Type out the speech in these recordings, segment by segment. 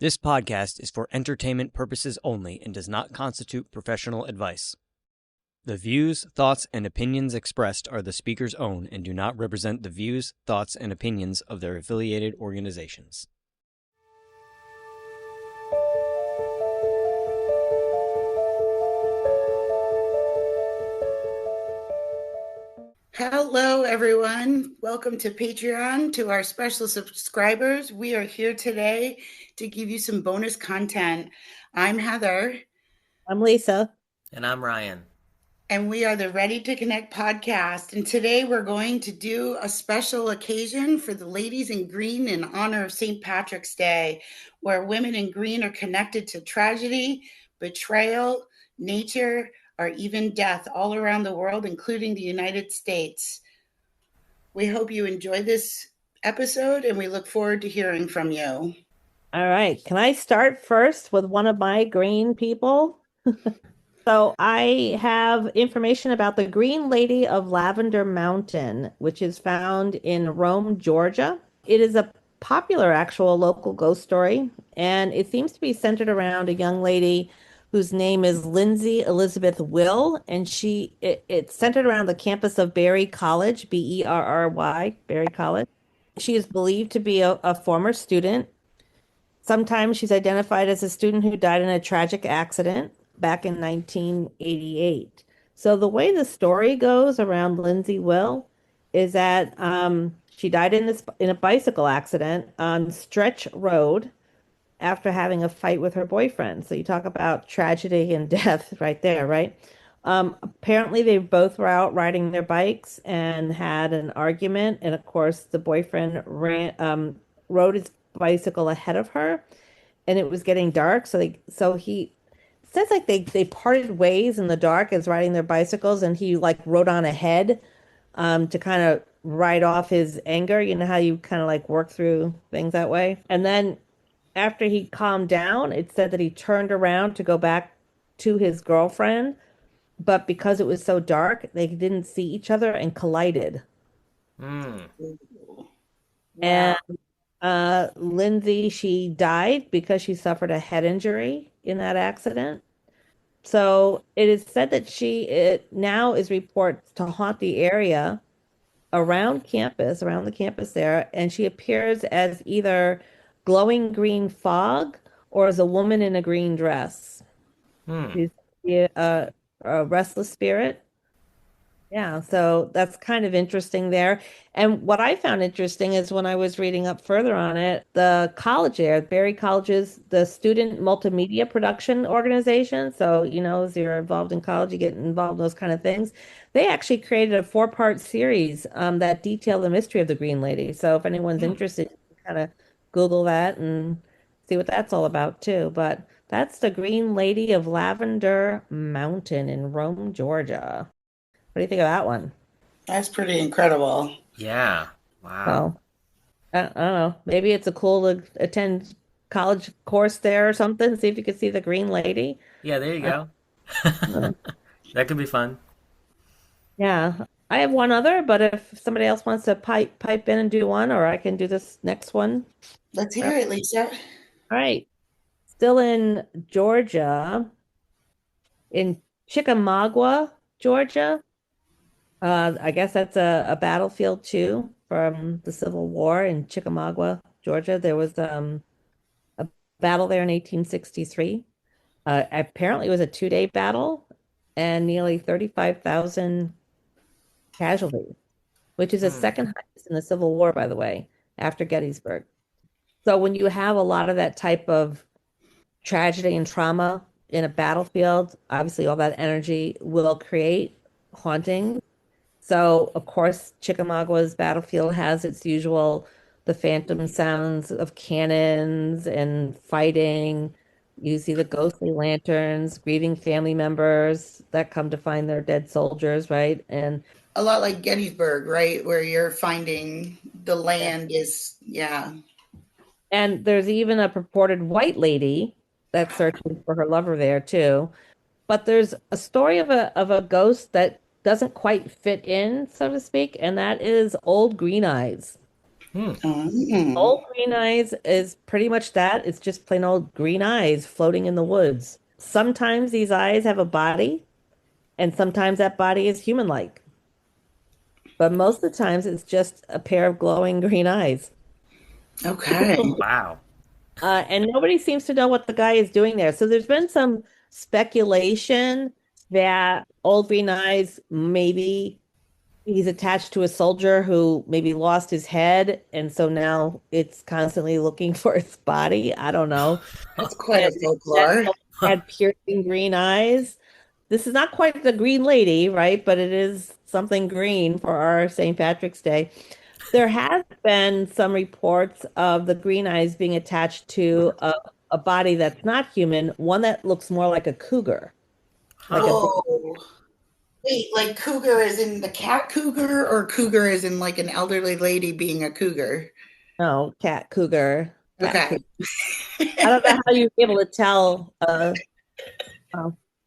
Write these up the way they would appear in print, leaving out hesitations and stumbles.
This podcast is for entertainment purposes only and does not constitute professional advice. The views, thoughts, and opinions expressed are the speaker's own and do not represent the views, thoughts, and opinions of their affiliated organizations. Hello, everyone. Welcome to Patreon. To our special subscribers, we are here today to give you some bonus content. I'm Heather. I'm Lisa. And I'm Ryan. And we are the Ready to Connect podcast. And today we're going to do a special occasion for the ladies in green in honor of St. Patrick's Day, where women in green are connected to tragedy, betrayal, nature, or even death all around the world, including the United States. We hope you enjoy this episode and we look forward to hearing from you. All right. Can I start first with one of my green people? So I have information about the Green Lady of Lavender Mountain, which is found in Rome, Georgia. It is a popular actual local ghost story, and it seems to be centered around a young lady whose name is Lindsay Elizabeth Will, and it's centered around the campus of Berry College, Berry, Berry College. She is believed to be a former student. Sometimes she's identified as a student who died in a tragic accident back in 1988. So the way the story goes around Lindsay Will is that she died in a bicycle accident on Stretch Road after having a fight with her boyfriend. So you talk about tragedy and death right there, right? Apparently they both were out riding their bikes and had an argument. And of course, the boyfriend rode his bicycle ahead of her, and it was getting dark. So he says like they parted ways in the dark as riding their bicycles, and he like rode on ahead to kind of ride off his anger. You know how you kind of like work through things that way. And then after he calmed down, it said that he turned around to go back to his girlfriend, but because it was so dark, they didn't see each other and collided. Mm. And Lindsay, she died because she suffered a head injury in that accident. So it is said that it now is reported to haunt the area around the campus there, and she appears as either glowing green fog or as a woman in a green dress. She's a restless spirit. Yeah, so that's kind of interesting there. And what I found interesting is when I was reading up further on it, the college there, Berry College's, the Student Multimedia Production Organization. So, as you're involved in college, you get involved in those kind of things. They actually created a four-part series that detail the mystery of the Green Lady. So if anyone's interested, you can kind of Google that and see what that's all about too. But that's the Green Lady of Lavender Mountain in Rome, Georgia. What do you think of that one? That's pretty incredible. Yeah. Wow. Well, I don't know. Maybe it's a cool to attend college course there or something. See if you could see the Green Lady. Yeah, there you go. Uh, That could be fun. yeah, I have one other, but if somebody else wants to pipe in and do one, or I can do this next one. Let's All hear it, Lisa. right. Still in Georgia, in Chickamauga, Georgia. I guess that's a battlefield too from the Civil War in Chickamauga, Georgia. There was a battle there in 1863. Apparently, it was a 2-day battle and nearly 35,000 casualties, which is the Hmm. second highest in the Civil War, by the way, after Gettysburg. So when you have a lot of that type of tragedy and trauma in a battlefield, obviously all that energy will create haunting. So, of course, Chickamauga's battlefield has its usual, the phantom sounds of cannons and fighting. You see the ghostly lanterns, grieving family members that come to find their dead soldiers, right? And A lot like Gettysburg, right? Where you're finding the land is, yeah. and there's even a purported white lady that's searching for her lover there too. But there's a story of a ghost that doesn't quite fit in, so to speak, and that is Old Green Eyes. Hmm. Mm. Old green eyes is pretty much that. It's just plain old green eyes floating in the woods. Sometimes these eyes have a body, and sometimes that body is human-like. But most of the times it's just a pair of glowing green eyes. Okay. Wow. And nobody seems to know what the guy is doing there. So there's been some speculation that old green eyes maybe he's attached to a soldier who maybe lost his head, and so now it's constantly looking for its body. I don't know. That's quite a And that folklore. had piercing green eyes. This is not quite the Green Lady, right? But it is something green for our St. Patrick's Day. There has been some reports of the green eyes being attached to a body that's not human, one that looks more like a cougar, like a Huh. big, Whoa. Wait, like cougar is in the cat cougar, or cougar is in like an elderly lady being a cougar? no, cat cougar, cat Okay. cougar. I don't know how you'd be able to tell. Well,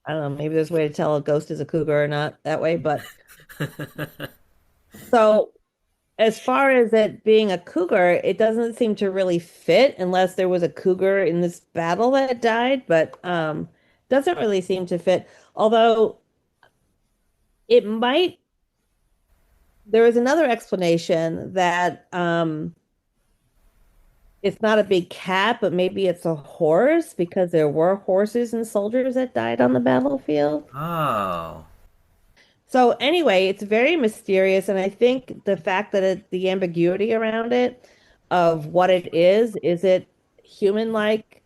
I don't know. Maybe there's a way to tell a ghost is a cougar or not that way. But so, as far as it being a cougar, it doesn't seem to really fit unless there was a cougar in this battle that died. But doesn't really seem to fit. Although it might. There is another explanation that it's not a big cat, but maybe it's a horse because there were horses and soldiers that died on the battlefield. Oh. So anyway, it's very mysterious, and I think the fact that the ambiguity around it of what it is it human-like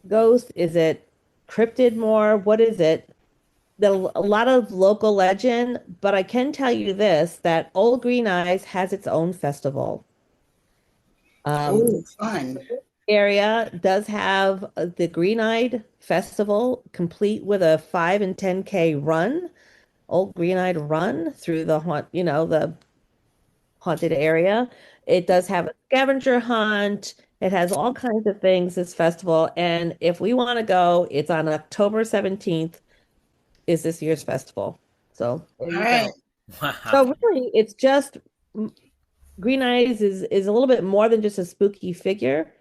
ghost? Is it cryptid more? What is it? A lot of local legend, but I can tell you this, that Old Green Eyes has its own festival. Oh, Um, fun. area does have the Green Eyed Festival, complete with a 5 and 10K run, Old Green Eyed run through the haunted area. It does have a scavenger hunt. It has all kinds of things, this festival. And if we want to go, it's on October 17th is this year's festival. So there All you right. go. Wow. So really, it's just Green Eyes is a little bit more than just a spooky figure.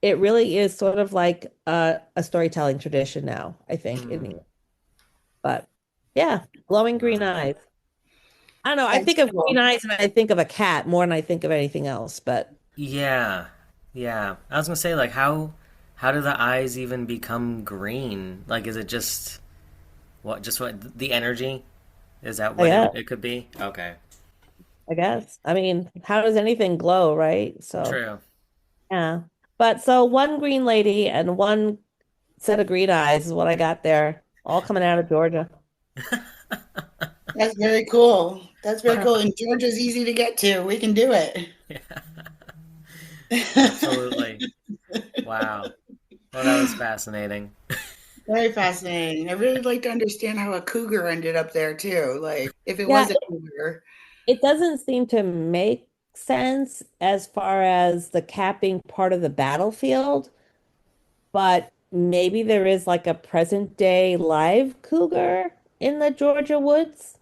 It really is sort of like a storytelling tradition now, I think. Hmm. But yeah, glowing green Wow. eyes. I don't know. I That's think of green cool. eyes and I think of a cat more than I think of anything else. But Yeah. Yeah. I was gonna say, like, how do the eyes even become green? Like, is it just what the energy? Is that what yeah, it could be? Okay. I guess. I mean, how does anything glow, right? So True. yeah. But so one green lady and one set of green eyes is what I got there, all coming out of Georgia. That's very cool. That's very cool. And Georgia's easy to get to. We can do it. Yeah. Absolutely. Wow. Well, that was fascinating. Very fascinating. I really like to understand how a cougar ended up there too. Like if it Yeah, was a cougar. it doesn't seem to make sense as far as the cat being part of the battlefield, but maybe there is like a present day live cougar in the Georgia woods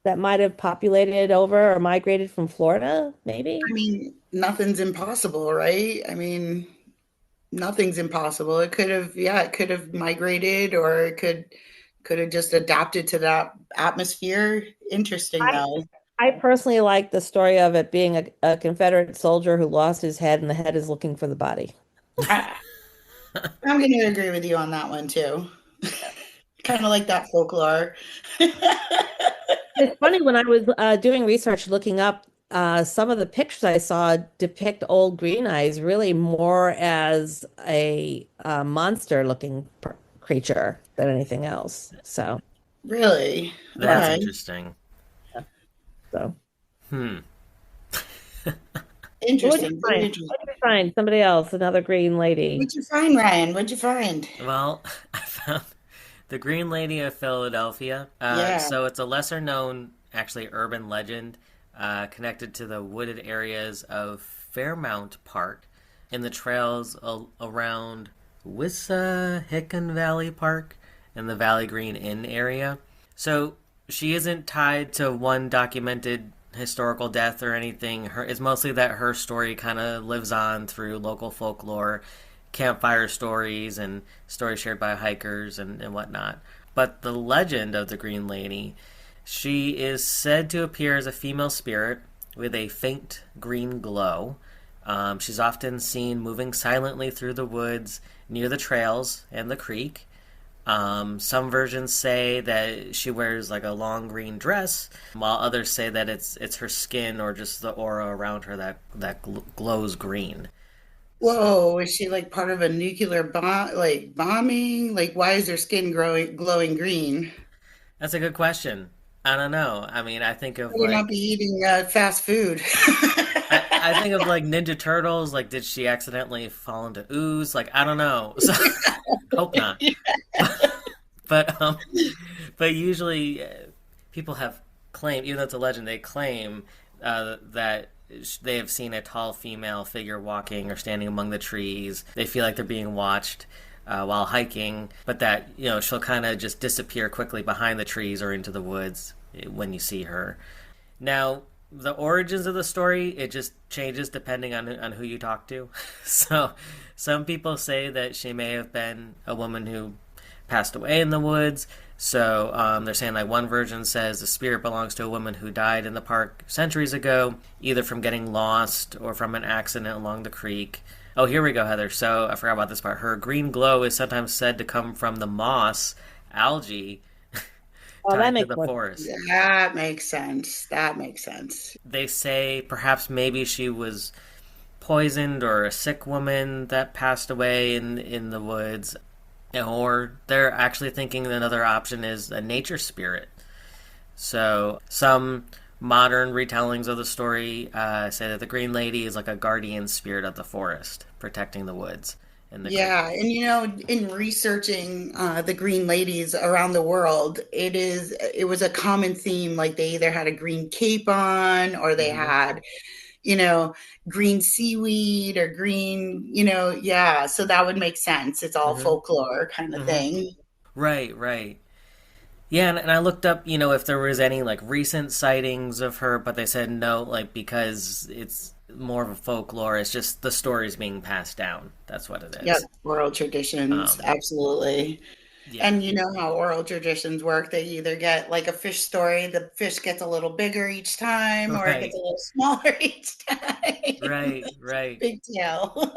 that might have populated over or migrated from Florida, maybe. I mean, nothing's impossible, right? I mean, nothing's impossible. It could have, yeah, it could have migrated, or it could have just adapted to that atmosphere. Interesting I, though. I personally like the story of it being a Confederate soldier who lost his head and the head is looking for the body. I, I'm going to agree with you on that one too. Kind of like that folklore. It's funny when I was doing research looking up some of the pictures I saw depict old green eyes really more as a monster looking creature than anything else. So, Really? That's yeah. Okay. interesting. So, Hmm. what'd you Interesting. Very find? interesting. What'd you find? Somebody else, another green lady. What'd you find, Ryan? What'd you find? Well, I found the Green Lady of Philadelphia. Yeah. So it's a lesser known, actually, urban legend connected to the wooded areas of Fairmount Park in the trails around Wissahickon Valley Park and the Valley Green Inn area. So she isn't tied to one documented historical death or anything. It's mostly that her story kind of lives on through local folklore, campfire stories, and stories shared by hikers and whatnot. But the legend of the Green Lady, she is said to appear as a female spirit with a faint green glow. She's often seen moving silently through the woods near the trails and the creek. Some versions say that she wears like a long green dress, while others say that it's her skin or just the aura around her that glows green. Whoa, is she like part of a nuclear bomb, like bombing? Like, why is her skin glowing green? That's a good question. I don't know. I mean, I think of Would not like be eating fast food. I think of like Ninja Turtles. Like, did she accidentally fall into ooze? Like, I don't know. So, hope not. But but usually people have claimed, even though it's a legend, they claim that they have seen a tall female figure walking or standing among the trees. They feel like they're being watched while hiking, but that she'll kind of just disappear quickly behind the trees or into the woods when you see her. Now, the origins of the story, it just changes depending on who you talk to. So some people say that she may have been a woman who passed away in the woods. So they're saying like one version says the spirit belongs to a woman who died in the park centuries ago, either from getting lost or from an accident along the creek. Oh, here we go, Heather. So I forgot about this part. Her green glow is sometimes said to come from the moss, algae, Oh, that tied to makes the more forest. That makes sense. That makes sense. They say perhaps maybe she was poisoned or a sick woman that passed away in the woods. Or they're actually thinking another option is a nature spirit. So some modern retellings of the story say that the Green Lady is like a guardian spirit of the forest, protecting the woods and the creek. Yeah, and in researching the green ladies around the world, it was a common theme. Like they either had a green cape on, or they Hmm. had, you know, green seaweed or green, yeah. So that would make sense. It's all Hmm. folklore kind of Hmm. thing. Right, right. Yeah, and I looked up, if there was any like recent sightings of her, but they said no, like because it's more of a folklore. It's just the stories being passed down. That's what it Yeah, is. oral traditions, Um, absolutely. yeah. And you know how oral traditions work. They either get like a fish story, the fish gets a little bigger each time, or it gets Right, a little smaller each time. right, right. Big tail.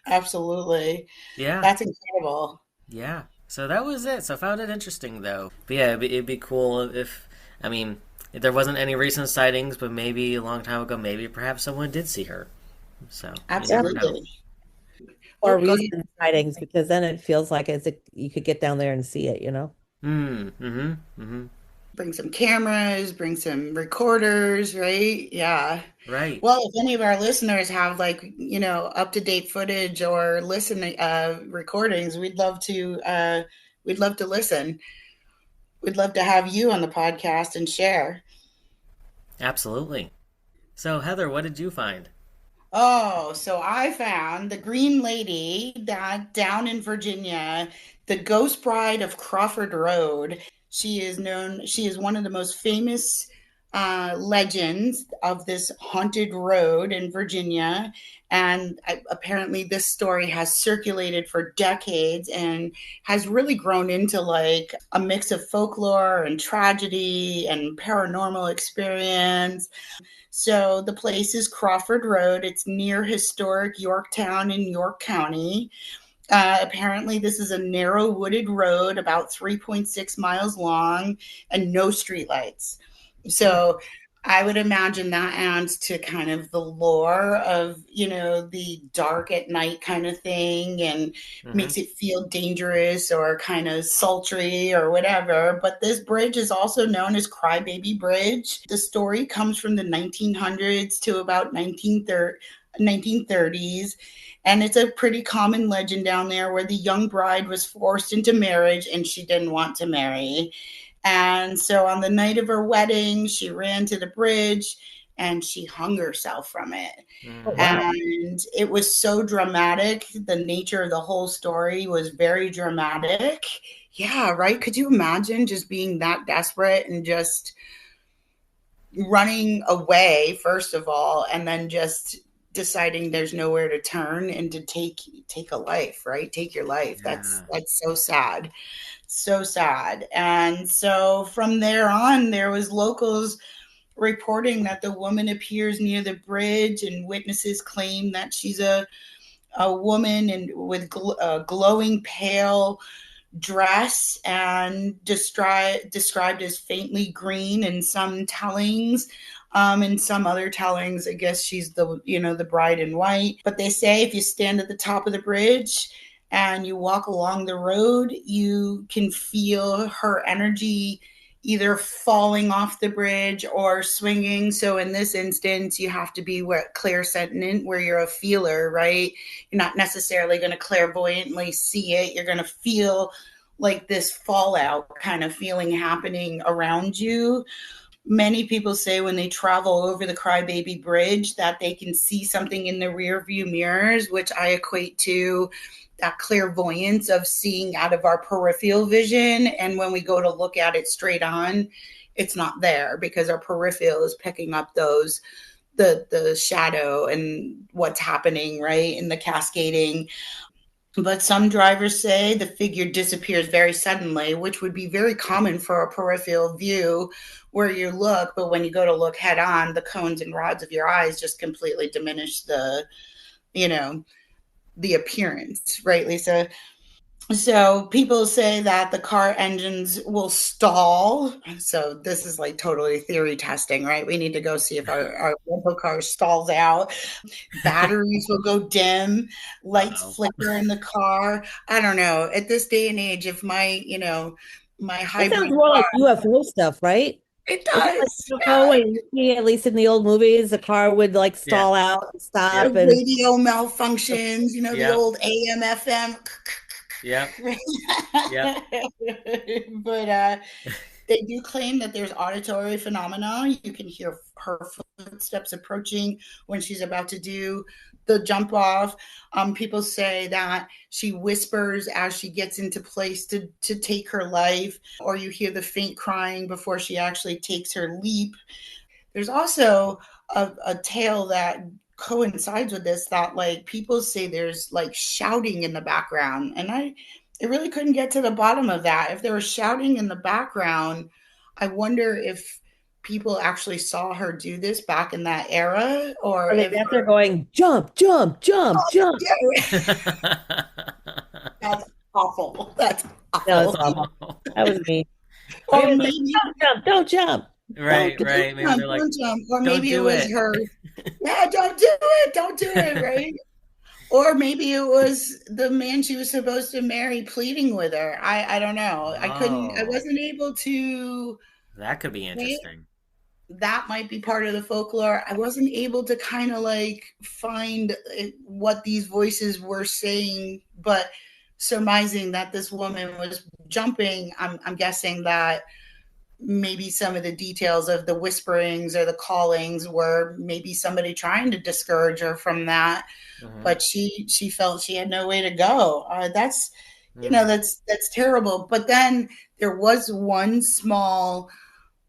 Absolutely. Yeah, That's incredible. yeah. So that was it. So I found it interesting though. But yeah, it'd be cool if, I mean, if there wasn't any recent sightings, but maybe a long time ago, maybe perhaps someone did see her. So you yeah, never know. Absolutely. Oh, or go ahead. recent sightings because then it feels like as if you could get down there and see it, Mm-hmm, mm-hmm. Bring some cameras, bring some recorders, right? Yeah. Right. Well, if any of our listeners have like, up to date footage or recordings, we'd love to listen. We'd love to have you on the podcast and share. Absolutely. So Heather, what did you find? Oh, so I found the Green Lady that down in Virginia, the Ghost Bride of Crawford Road. She is one of the most famous legends of this haunted road in Virginia. And apparently, this story has circulated for decades and has really grown into like a mix of folklore and tragedy and paranormal experience. So the place is Crawford Road. It's near historic Yorktown in York County. Apparently, this is a narrow wooded road about 3.6 miles long and no streetlights. Hmm. So I would imagine that adds to kind of the lore of, the dark at night kind of thing and Mm-hmm. makes it feel dangerous or kind of sultry or whatever. But this bridge is also known as Crybaby Bridge. The story comes from the 1900s to about 1930s. And it's a pretty common legend down there where the young bride was forced into marriage and she didn't want to marry. And so on the night of her wedding, she ran to the bridge and she hung herself from it. Oh, Mm-hmm. wow. And it was so dramatic. The nature of the whole story was very dramatic. Yeah, right. Could you imagine just being that desperate and just running away, first of all, and then just deciding there's nowhere to turn and to take a life, right? Take your life. Yeah. That's so sad. So sad. And so from there on, there was locals reporting that the woman appears near the bridge, and witnesses claim that she's a woman and with a glowing pale dress and described as faintly green in some tellings. In some other tellings, I guess she's the bride in white. But they say if you stand at the top of the bridge and you walk along the road, you can feel her energy either falling off the bridge or swinging. So in this instance, you have to be clairsentient, where you're a feeler, right? You're not necessarily going to clairvoyantly see it. You're going to feel like this fallout kind of feeling happening around you. Many people say when they travel over the Crybaby Bridge that they can see something in the rear view mirrors, which I equate to that clairvoyance of seeing out of our peripheral vision. And when we go to look at it straight on, it's not there because our peripheral is picking up the shadow and what's happening, right, in the cascading. But some drivers say the figure disappears very suddenly, which would be very common for a peripheral view where you look, but when you go to look head on, the cones and rods of your eyes just completely diminish the appearance, right, Lisa? So people say that the car engines will stall. So this is like totally theory testing, right? We need to go see if our rental car stalls out. Batteries will go dim, lights flicker in the car. I don't know. At this day and age, if my That hybrid sounds more like UFO stuff, right? it does. UFO, when you see, at least in the old movies, the car would like stall out and stop, and Radio malfunctions, the old AM, FM. Yeah. Yeah. But they do claim that there's auditory phenomena. You can hear her footsteps approaching when she's about to do the jump off. People say that she whispers as she gets into place to take her life, or you hear the faint crying before she actually takes her leap. There's also a tale that coincides with this, that like people say there's like shouting in the background, and I really couldn't get to the bottom of that. If there was shouting in the background, I wonder if people actually saw her do this back in that era, or if they're going jump, jump, jump, jump. That's awful. That's awful. That was awful. That was me. Or maybe don't jump. Right. Maybe they're like, don't jump. Or maybe it do was it. her. Yeah, don't do it, right? Or maybe it was the man she was supposed to marry pleading with her. I don't know. I wasn't able to. That could be interesting. That might be part of the folklore. I wasn't able to kind of like find what these voices were saying, but surmising that this woman was jumping, I'm guessing that maybe some of the details of the whisperings or the callings were maybe somebody trying to discourage her from that. Mm-hmm. But she felt she had no way to go. That's terrible. But then there was one small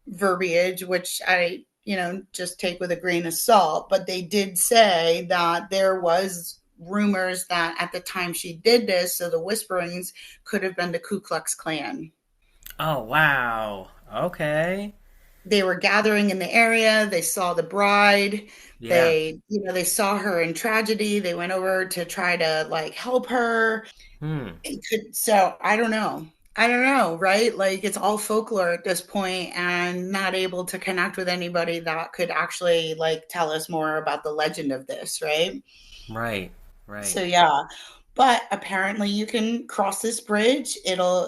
verbiage, which I, just take with a grain of salt, but they did say that there was rumors that at the time she did this, so the whisperings could have been the Ku Klux Klan. Oh, wow. Okay. They were gathering in the area. They saw the bride. Yeah. They saw her in tragedy. They went over to try to like help her. So I don't know, right? Like it's all folklore at this point, and not able to connect with anybody that could actually like tell us more about the legend of this, right? Right. So yeah. But apparently you can cross this bridge.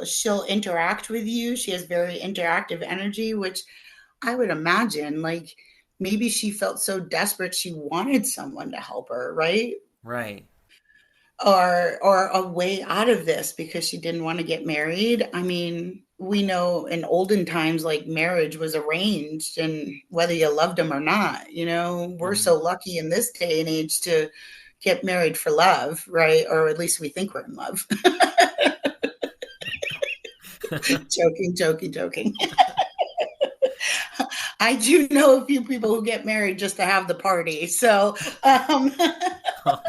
She'll interact with you. She has very interactive energy, which I would imagine like maybe she felt so desperate she wanted someone to help her, right? Right. Or a way out of this because she didn't want to get married. I mean, we know in olden times, like marriage was arranged, and whether you loved them or not, we're so lucky in this day and age to get married for love, right? Or at least we think we're in love. Joking. I do know a few people who get married just to have the party. So Oh,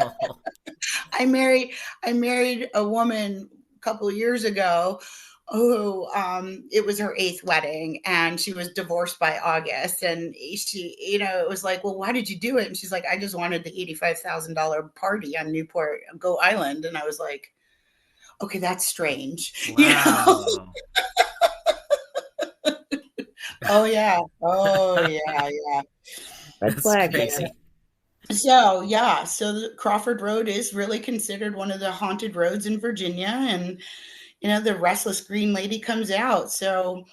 I married a woman a couple of years ago who it was her eighth wedding, and she was divorced by August. And she, it was like, well, why did you do it? And she's like, I just wanted the $85,000 party on Newport Go Island. And I was like, okay, that's strange. wow. Oh yeah. Oh yeah. Yeah. Red That's flag. crazy. So yeah, so the Crawford Road is really considered one of the haunted roads in Virginia, and the Restless Green Lady comes out. So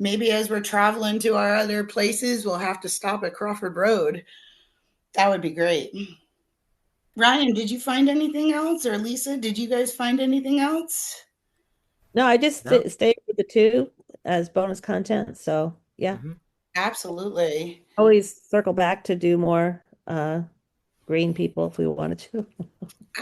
maybe as we're traveling to our other places, we'll have to stop at Crawford Road. That would be great. Ryan, did you find anything else? Or Lisa, did you guys find anything else? No, I just No. stayed with the two as bonus content. So yeah, Mhm. Absolutely. always circle back to do more green people if we wanted to.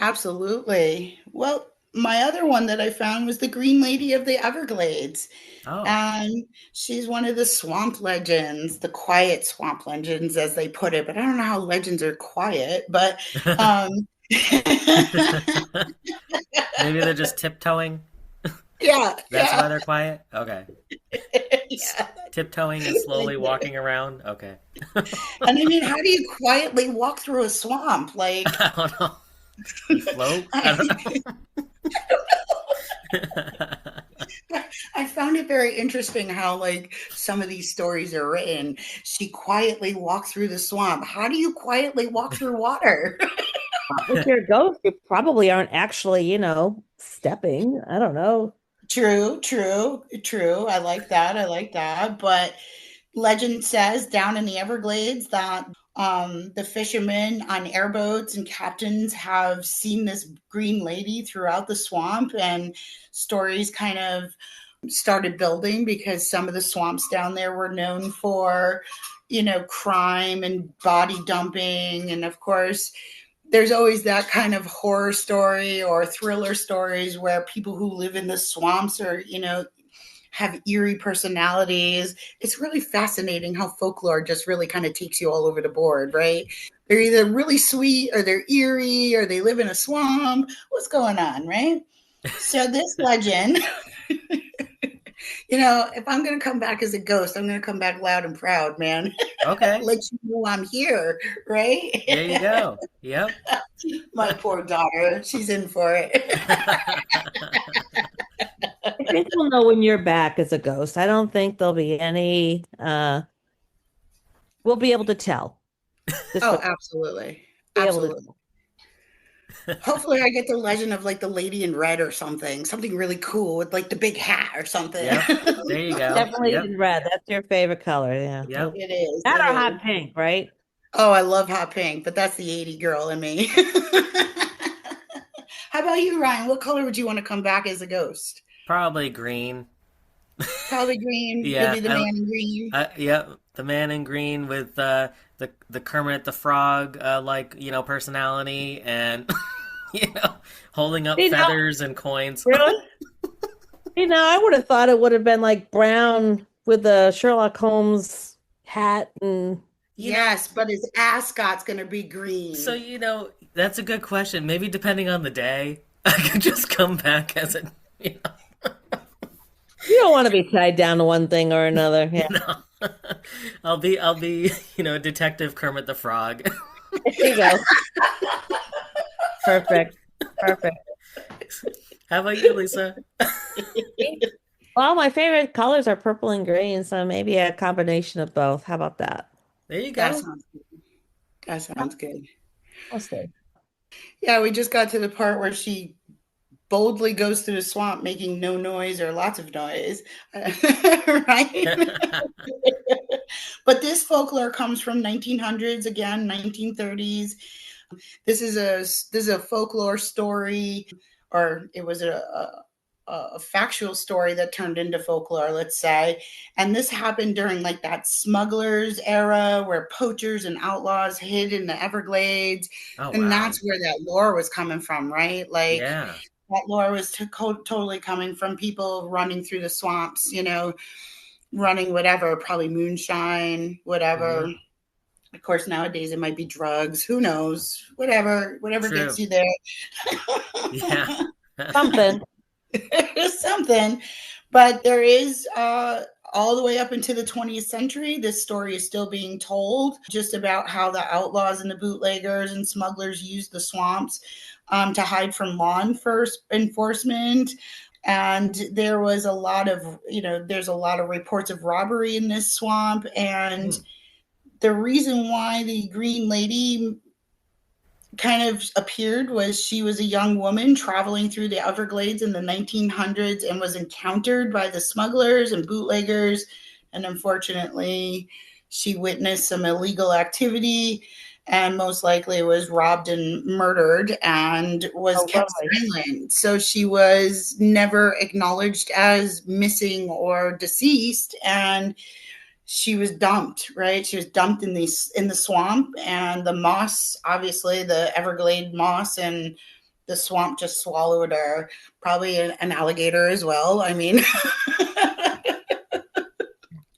Absolutely. Well, my other one that I found was the Green Lady of the Everglades. Oh, And she's one of the swamp legends, the quiet swamp legends, as they put it. But I don't know how legends are quiet. But um, maybe they're just tiptoeing. yeah, That's why yeah, they're quiet. Okay, yeah. tiptoeing and slowly walking around. Okay. And I mean, how do you quietly walk through a swamp? Like, I don't know. You float? I don't know. I found it very interesting how, like, some of these stories are written. She quietly walked through the swamp. How do you quietly walk through water? If you're a ghost, you probably aren't actually, stepping. I don't know. True, true, true. I like that. I like that. But legend says down in the Everglades that the fishermen on airboats and captains have seen this green lady throughout the swamp, and stories kind of started building because some of the swamps down there were known for, crime and body dumping. And of course, there's always that kind of horror story or thriller stories where people who live in the swamps are, have eerie personalities. It's really fascinating how folklore just really kind of takes you all over the board, right? They're either really sweet or they're eerie or they live in a swamp. What's going on, right? So this legend, if I'm going to come back as a ghost, I'm going to come back loud and proud, man. Okay. Let you know I'm here, right? There you go. Yep. My poor daughter, she's in for it. I think we'll know when you're back as a ghost. I don't think there'll be any we'll be able to tell. Oh, absolutely. Be able to Absolutely. Hopefully I get the legend of like the lady in red or something really cool with like the big hat or something. Yep. There you go. Definitely Yep. in red. That's your favorite color. Yeah. Yep. It is. That It or is. hot pink, right? Oh, I love hot pink, but that's the 80 girl in me. How about you, Ryan? What color would you want to come back as a ghost? Probably green. Probably green. Yeah, You'll be the man in green. Yep, the man in green with the Kermit the Frog personality, and holding up You know- feathers and coins. Really? I would have thought it would have been like brown with the Sherlock Holmes hat and Yes, but his ascot's going to be green. So that's a good question. Maybe depending on the day, I could just come back as a you don't want to be tied down to one thing or another. Yeah. no. I'll be Detective Kermit the Frog. There you go. Perfect. How about you, Lisa? Well, my favorite colors are purple and green, so maybe a combination of both. How about that? There you That go. sounds good. That sounds good. We'll see. Yeah, we just got to the part where she boldly goes through the swamp making no noise or lots of noise. Right? But this folklore comes from 1900s, again, 1930s. This is a folklore story, or it was a factual story that turned into folklore, let's say. And this happened during like that smugglers era where poachers and outlaws hid in the Everglades. Oh, And wow. that's where that lore was coming from, right? Like Yeah. that lore was totally coming from people running through the swamps, running whatever, probably moonshine, whatever. Mhm. Of course, nowadays it might be drugs. Who knows? Whatever True. gets you there. Yeah. Something. Something. But there is all the way up into the 20th century, this story is still being told just about how the outlaws and the bootleggers and smugglers used the swamps to hide from law enforcement. And there was a lot of, there's a lot of reports of robbery in this swamp. And the reason why the Green Lady kind of appeared was she was a young woman traveling through the Everglades in the 1900s and was encountered by the smugglers and bootleggers. And unfortunately, she witnessed some illegal activity and most likely was robbed and murdered and was kept silent. So she was never acknowledged as missing or deceased. And she was dumped, right? She was dumped in the swamp, and the moss, obviously the Everglade moss and the swamp just swallowed her. Probably an alligator as well. I mean,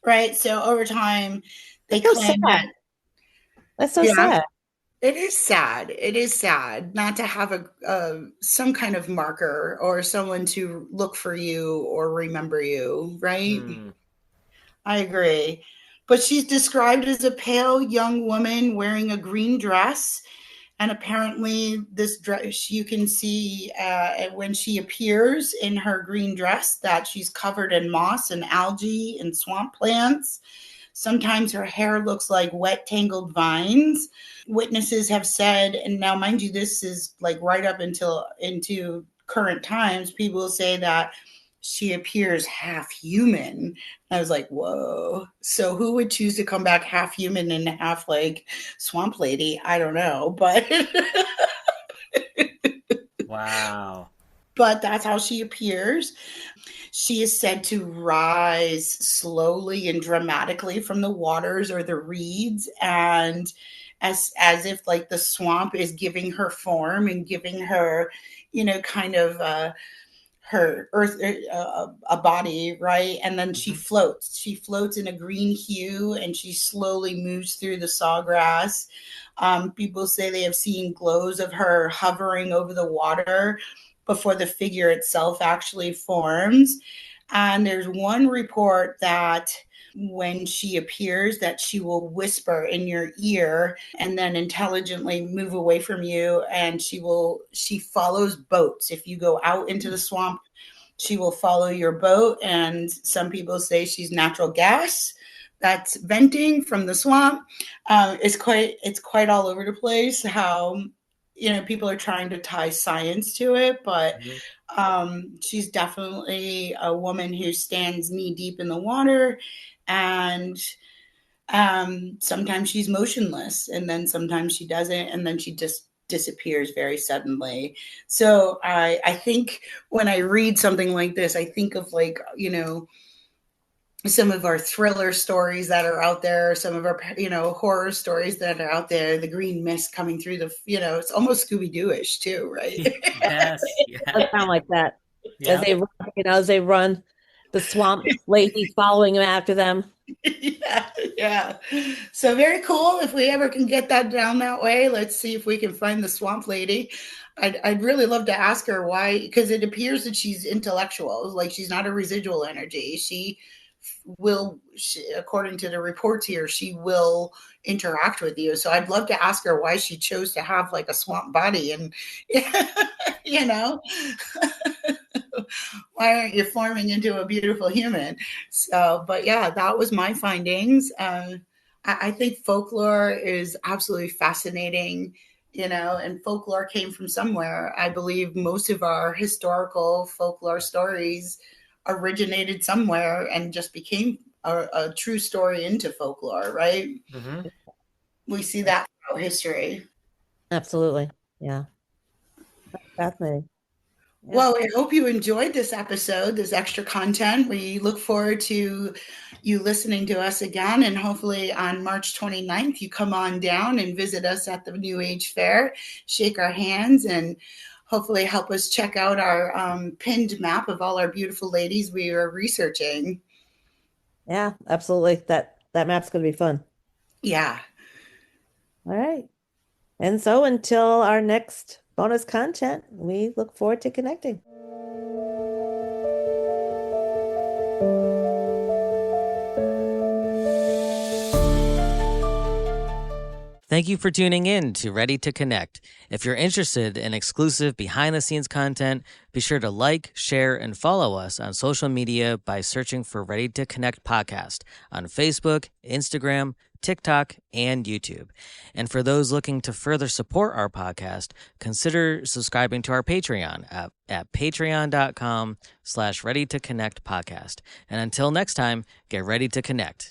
right? So over time, they claim that. That's so sad. It is sad. It is sad not to have some kind of marker or someone to look for you or remember you, right? I agree. But she's described as a pale young woman wearing a green dress. And apparently this dress, you can see when she appears in her green dress that she's covered in moss and algae and swamp plants. Sometimes her hair looks like wet, tangled vines. Witnesses have said, and now mind you, this is like right up into current times, people say that she appears half human. I was like, whoa. So who would choose to come back half human and half like swamp lady? I don't know, but Wow. But that's how she appears. She is said to rise slowly and dramatically from the waters or the reeds, and as if like the swamp is giving her form and giving her, kind of her earth, a body, right? And then she floats in a green hue, and she slowly moves through the sawgrass. People say they have seen glows of her hovering over the water before the figure itself actually forms. And there's one report that when she appears that she will whisper in your ear and then intelligently move away from you, and she follows boats. If you go out into the swamp, she will follow your boat. And some people say she's natural gas that's venting from the swamp. It's quite all over the place how people are trying to tie science to it, but she's definitely a woman who stands knee deep in the water. And sometimes she's motionless, and then sometimes she doesn't, and then she just disappears very suddenly. So I think when I read something like this, I think of like, some of our thriller stories that are out there, some of our, horror stories that are out there, the green mist coming through it's almost Scooby-Doo-ish too, right? Yes. It does sound like that. Yeah. As they run, the swamp lady following them after them. Yeah. So very cool. If we ever can get that down that way, let's see if we can find the swamp lady. I'd really love to ask her why, because it appears that she's intellectual, like she's not a residual energy. She according to the reports here, she will interact with you. So I'd love to ask her why she chose to have like a swamp body, and why aren't you forming into a beautiful human? So, but yeah, that was my findings. I think folklore is absolutely fascinating, and folklore came from somewhere. I believe most of our historical folklore stories originated somewhere and just became a true story into folklore, right? Mm-hmm. We see that throughout history. Absolutely. Yeah. That's fascinating. Yeah. Well, I hope you enjoyed this episode, this extra content. We look forward to you listening to us again. And hopefully on March 29th, you come on down and visit us at the New Age Fair, shake our hands, and hopefully help us check out our pinned map of all our beautiful ladies we are researching. Yeah, absolutely. That map's going to be fun. Yeah. All right. And so until our next bonus content, we look forward to connecting. Thank you for tuning in to Ready to Connect. If you're interested in exclusive behind the scenes content, be sure to like, share, and follow us on social media by searching for Ready to Connect Podcast on Facebook, Instagram, TikTok, and YouTube. And for those looking to further support our podcast, consider subscribing to our Patreon at patreon.com/ready to connect podcast. And until next time, get ready to connect.